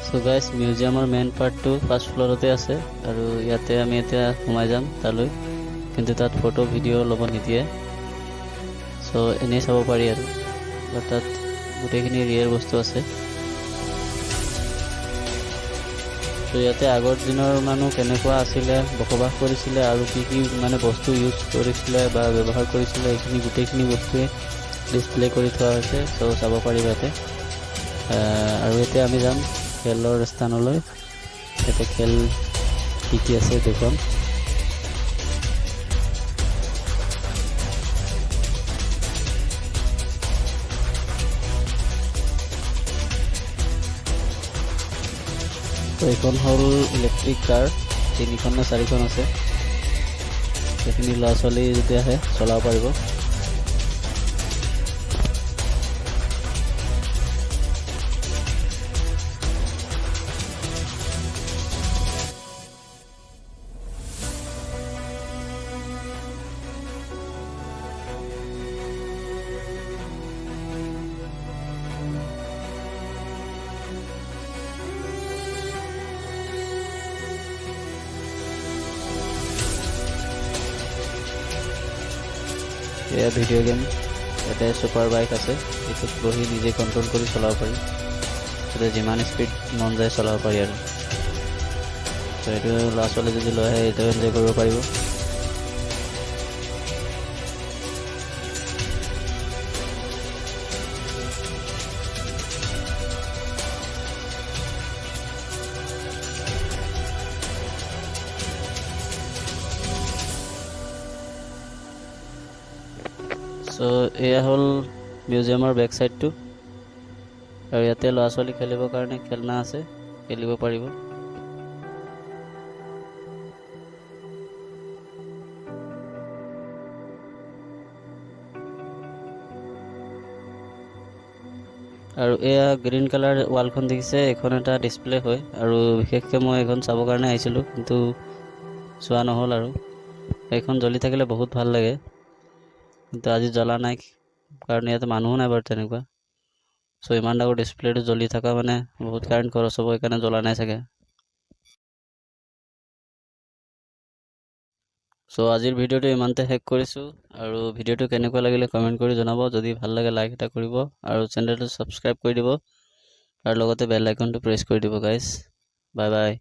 So guys, মিউজিয়ামৰ main পাৰ্টটো first ফ্ল'ৰতে আছে আৰু ইয়াতে আমি এতিয়া সোমাই যাম তালৈ, কিন্তু তাত ফটো ভিডিঅ' ল'ব নিদিয়ে। চ' এনেই চাব পাৰি আৰু তাত গোটেইখিনি ৰিয়েৰ বস্তু আছে। চ' ইয়াতে আগৰ দিনৰ মানুহ কেনেকুৱা আছিলে, বসবাস কৰিছিলে আৰু কি কি মানে বস্তু ইউজ কৰিছিলে বা ব্যৱহাৰ কৰিছিলে, এইখিনি গোটেইখিনি বস্তুৱে ডিছপ্লে কৰি থোৱা হৈছে। চ' চাব পাৰিবা ইয়াতে। আৰু এতিয়া আমি যাম খেলৰ স্থানলৈ। ইয়াতে খেল কি কি আছে দেখুৱাম। তো এইখন হ'ল ইলেক্ট্ৰিক কাৰ, 3খন নে 4খন আছে। সেইখিনি ল'ৰা ছোৱালী যদি আহে চলাব পাৰিব। এয়া ভিডিঅ' গেম। ইয়াতে ছুপাৰ বাইক আছে, এইটোত বহি নিজে কণ্ট্ৰল কৰি চলাব পাৰি। তাতে যিমান স্পীড মন যায় চলাব পাৰি আৰু। ত' এইটো ল'ৰা ছোৱালী যদি লৈ আহে এইটো এনজয় কৰিব পাৰিব। চ' এয়া হ'ল মিউজিয়ামৰ বেক চাইডটো, আৰু ইয়াতে ল'ৰা ছোৱালী খেলিবৰ কাৰণে খেলনা আছে, খেলিব পাৰিব। আৰু এয়া গ্ৰীণ কালাৰ ৱালখন দেখিছে, এইখন এটা ডিছপ্লে হয় আৰু বিশেষকৈ মই এইখন চাবৰ কাৰণে আহিছিলোঁ, কিন্তু চোৱা নহ'ল। আৰু এইখন জ্বলি থাকিলে বহুত ভাল লাগে, কিন্তু আজি জ্বলা নাই কাৰণ ইয়াতে মানুহো নাই বাৰু তেনেকুৱা। চ' ইমান ডাঙৰ ডিছপ্লেটো জ্বলি থকা মানে বহুত কাৰেণ্ট খৰচ হ'ব, সেইকাৰণে জ্বলা নাই চাগে। চ' আজিৰ ভিডিঅ'টো ইমানতে শেষ কৰিছোঁ, আৰু ভিডিঅ'টো কেনেকুৱা লাগিলে কমেণ্ট কৰি জনাব। যদি ভাল লাগে লাইক এটা কৰিব আৰু চেনেলটো ছাবস্ক্ৰাইব কৰি দিব, আৰু লগতে বেল আইকনটো প্ৰেছ কৰি দিব গাইজ। Bye bye.